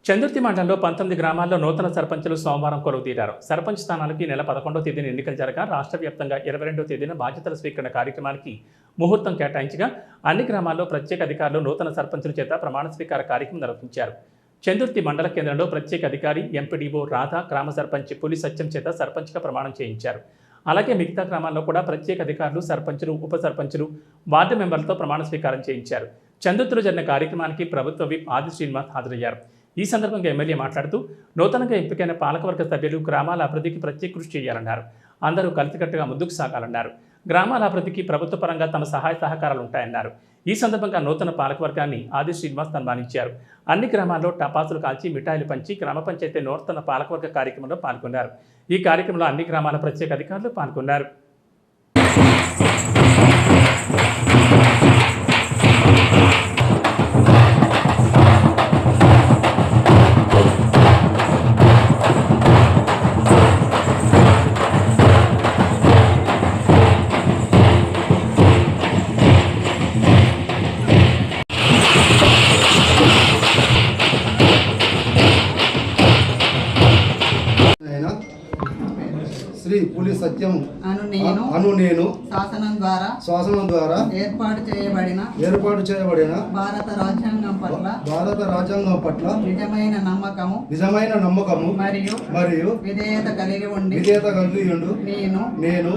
చందుర్తి మండలంలో 19 గ్రామాల్లో నూతన సర్పంచులు సోమవారం కొలువు తీరారు. సర్పంచ్ స్థానాలకు ఈ నెల 11వ తేదీన ఎన్నికలు జరగా రాష్ట్ర వ్యాప్తంగా 22వ తేదీన బాధ్యతల స్వీకరణ కార్యక్రమానికి ముహూర్తం కేటాయించగా అన్ని గ్రామాల్లో ప్రత్యేక అధికారులు నూతన సర్పంచుల చేత ప్రమాణ స్వీకార కార్యక్రమం నిర్వహించారు. చందుర్తి మండల కేంద్రంలో ప్రత్యేక అధికారి ఎంపీడీఓ రాధ, గ్రామ సర్పంచ్ పులి సత్యం చేత సర్పంచ్గా ప్రమాణం చేయించారు. అలాగే మిగతా గ్రామాల్లో కూడా ప్రత్యేక అధికారులు, సర్పంచులు, ఉప సర్పంచులు, వార్డు మెంబర్లతో ప్రమాణ స్వీకారం చేయించారు. చందుర్తిలో జరిగిన కార్యక్రమానికి ప్రభుత్వ విప్ ఆది శ్రీనివాస్ హాజరయ్యారు. ఈ సందర్భంగా ఎమ్మెల్యే మాట్లాడుతూ నూతనంగా ఎంపికైన పాలకవర్గ సభ్యులు గ్రామాల అభివృద్ధికి ప్రత్యేక కృషి చేయాలన్నారు. అందరూ కలిసికట్టుగా ముందుకు సాగాలన్నారు. గ్రామాల అభివృద్ధికి ప్రభుత్వ పరంగా తమ సహాయ సహకారాలు ఉంటాయన్నారు. ఈ సందర్భంగా నూతన పాలకవర్గాన్ని ఆది శ్రీనివాస్ సన్మానించారు. అన్ని గ్రామాల్లో టపాసులు కాల్చి మిఠాయిలు పంచి గ్రామ పంచాయతీ నూతన పాలకవర్గ కార్యక్రమంలో పాల్గొన్నారు. ఈ కార్యక్రమంలో అన్ని గ్రామాల ప్రత్యేక అధికారులు పాల్గొన్నారు. శ్రీ పులి సత్యం అను నేను శాసనం ద్వారా ఏర్పాటు చేయబడిన భారత రాజ్యాంగం పట్ల నిజమైన నమ్మకము మరియు విధేయత కలిగి ఉండు నేను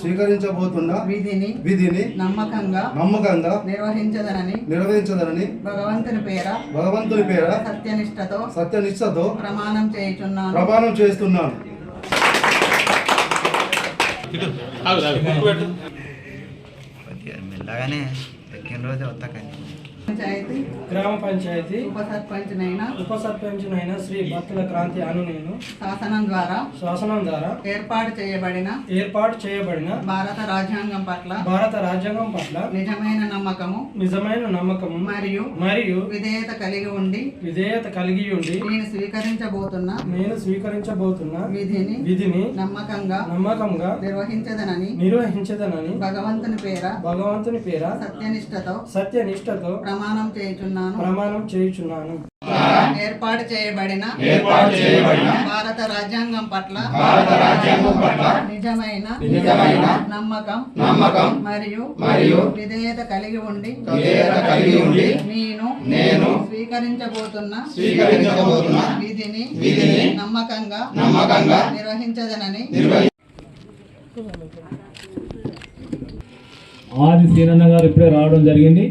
స్వీకరించబోతున్న విధిని నమ్మకంగా నిర్వహించదనని భగవంతుని పేర సత్యనిష్టతో ప్రమాణం చేస్తున్నాను. మెల్లగానే ఎక్కిన రోజు వస్తాకండి. గ్రామ పంచాయతీ ఉప సర్పంచ్నైనా శ్రీ భక్తుల క్రాంతి అను నేను శాసనం ద్వారా ఏర్పాటు చేయబడిన భారత రాజ్యాంగం పట్ల నిజమైన నమ్మకము మరియు విధేయత కలిగి ఉండి నేను స్వీకరించబోతున్న విధిని నమ్మకంగా నిర్వహించదనని భగవంతుని పేర సత్యనిష్టతో ప్రమాణం చేయుచున్నాను. ఏర్పాటు చేయబడిన భారత రాజ్యాంగం పట్ల నిజమైన నమ్మకం మరియు విధేయత కలిగి ఉండి నేను స్వీకరించబోతున్న విధిని నమ్మకంగా నిర్వహించదనని ఆది శ్రీనన్న గారు ఇప్పుడే రావడం జరిగింది.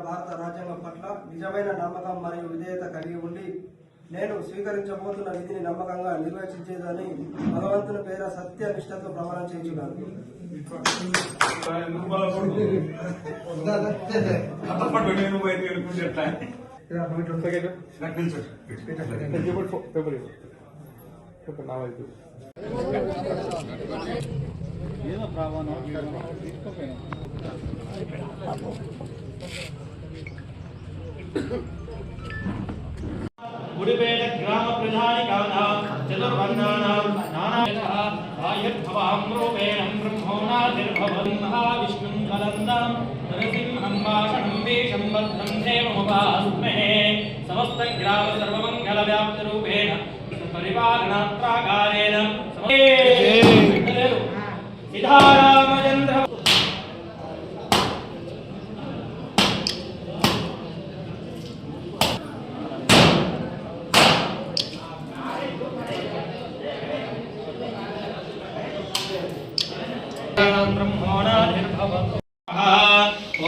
భారత రాజ్యాంగం పట్ల నిజమైన నమ్మకం మరియు విధేయత కలిగి ఉండి నేను స్వీకరించబోతున్న విధిని నమ్మకంగా నిర్వహించేదని భగవంతుని పేర సత్యనిష్టతో ప్రమాణం చేయించున్నాను. గుడిపేట గ్రామ ప్రధానికానాం చతుర్వర్ణానాం నానావిధః ఆయుర్భవాం రూపేణ బ్రహ్మోనాదిర్భవతి మహావిష్ణుం కలందాం నరసింహం భాషణం వేషం భద్రం దేవముపాస్మహే సమస్త గ్రామ సర్వమంగళ వ్యాప్త రూపేణ పరిపాలనాత్రాగారేణ సిద్ధారామచంద్ర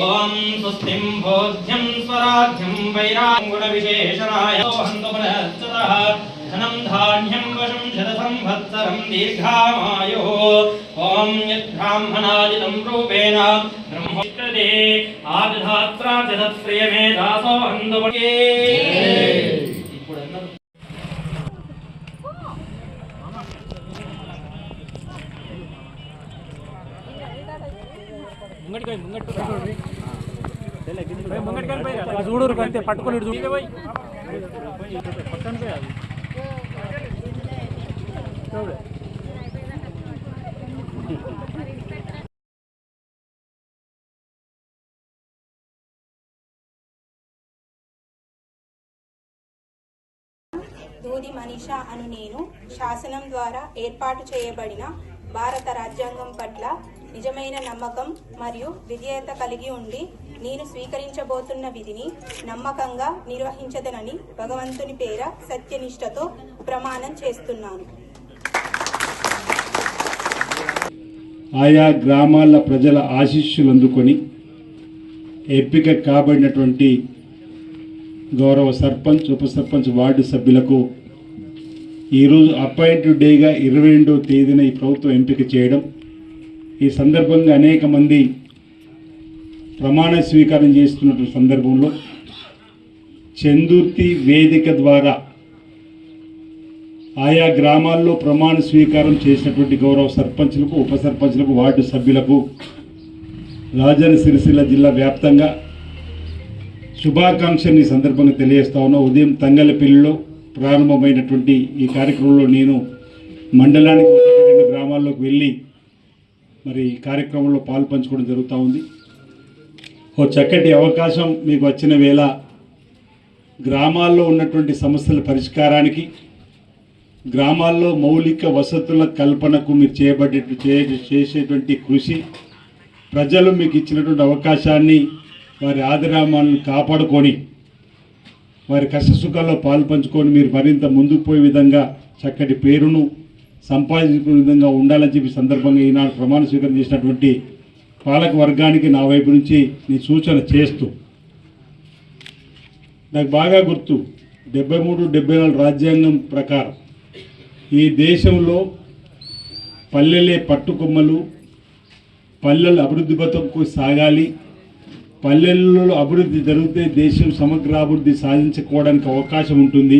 ఓం స్వస్తిం భోజ్యం స్వరాజ్యం వైరాంగుణ విశేషణాయ ధనం ధాన్యం వశం శత సంవత్సరం దీర్ఘామాయో ఓం యద్బ్రాహ్మణాదితం రూపేణ బ్రహ్మోత్తదే ఆదధాత్రా జతప్రియమే దాసో హందువకే. చూడరు అంతే పట్టుకొని దూది మనీషా అను నేను శాసనం ద్వారా ఏర్పాటు చేయబడిన భారత రాజ్యాంగం పట్ల నిజమైన నమ్మకం మరియు విధేయత కలిగి ఉండి నేను స్వీకరించబోతున్న విధిని నమ్మకంగా నిర్వహించదనని భగవంతుని పేర సత్యనిష్టతో ప్రమాణం చేస్తున్నాను. ఆయా గ్రామాల ప్రజల ఆశీస్సులు అందుకొని ఎంపిక కాబడినటువంటి గౌరవ సర్పంచ్, ఉప సర్పంచ్, వార్డు సభ్యులకు ఈరోజు అపాయింటెడ్ డేగా 22వ తేదీన ఈ ప్రభుత్వం ఎంపిక చేయడం, ఈ సందర్భంగా అనేక మంది ప్రమాణ స్వీకారం చేస్తున్నటువంటి సందర్భంలో చందుర్తి వేదిక ద్వారా ఆయా గ్రామాల్లో ప్రమాణ స్వీకారం చేసినటువంటి గౌరవ సర్పంచ్లకు, ఉప సర్పంచ్లకు, వార్డు సభ్యులకు రాజన్న సిరిసిల్ల జిల్లా వ్యాప్తంగా శుభాకాంక్షలు ఈ సందర్భంగా తెలియజేస్తా ఉన్నా. ఉదయం తంగలపల్లిలో ప్రారంభమైనటువంటి ఈ కార్యక్రమంలో నేను మండలానికి 2 గ్రామాల్లోకి వెళ్ళి మరి ఈ కార్యక్రమంలో పాల్పంచుకోవడం జరుగుతూ ఉంది. ఓ చక్కటి అవకాశం మీకు వచ్చిన వేళ గ్రామాల్లో ఉన్నటువంటి సమస్యల పరిష్కారానికి, గ్రామాల్లో మౌలిక వసతుల కల్పనకు మీరు చేసేటువంటి కృషి, ప్రజలు మీకు ఇచ్చినటువంటి అవకాశాన్ని వారి ఆదిరామాలను కాపాడుకొని వారి కష్టసుఖాల్లో పాల్పంచుకొని మీరు మరింత ముందుకు పోయే విధంగా చక్కటి పేరును సంపాదించుకునే విధంగా ఉండాలని చెప్పి సందర్భంగా ఈనాడు ప్రమాణ స్వీకారం చేసినటువంటి పాలక వర్గానికి నా వైపు నుంచి నీ సూచన చేస్తూ, నాకు బాగా గుర్తు 73, 74 రాజ్యాంగం ప్రకారం ఈ దేశంలో పల్లెలే పట్టుకొమ్మలు, పల్లెలు అభివృద్ధి పథంకు సాగాలి, పల్లెల్లో అభివృద్ధి జరిగితే దేశం సమగ్రాభివృద్ధి సాధించుకోవడానికి అవకాశం ఉంటుంది.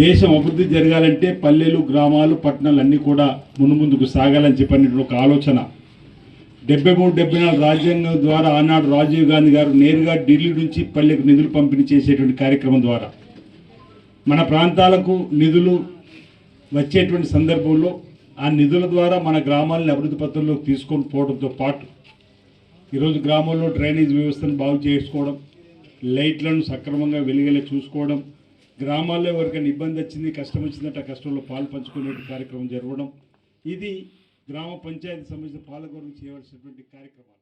దేశం అభివృద్ధి జరగాలంటే పల్లెలు, గ్రామాలు, పట్టణాలు అన్నీ కూడా ముందుకు సాగాలని చెప్పినటువంటి ఒక ఆలోచన 73, 74 రాజ్యాంగం ద్వారా ఆనాడు రాజీవ్ గాంధీ గారు నేరుగా ఢిల్లీ నుంచి పల్లెకు నిధులు పంపిణీ చేసేటువంటి కార్యక్రమం ద్వారా మన ప్రాంతాలకు నిధులు వచ్చేటువంటి సందర్భంలో ఆ నిధుల ద్వారా మన గ్రామాలను అభివృద్ధి పథంలోకి తీసుకొని పోవడంతో పాటు ఈరోజు గ్రామంలో డ్రైనేజ్ వ్యవస్థను బాగు చేసుకోవడం, లైట్లను సక్రమంగా వెలిగేలా చూసుకోవడం, గ్రామాల్లో ఎవరికైనా ఇబ్బంది వచ్చింది, కష్టం వచ్చిందంటే ఆ కష్టంలో పాలు పంచుకునే కార్యక్రమం జరగడం, ఇది గ్రామ పంచాయతీ సంబంధించిన పాలకవర్గం చేయవలసినటువంటి కార్యక్రమాలు.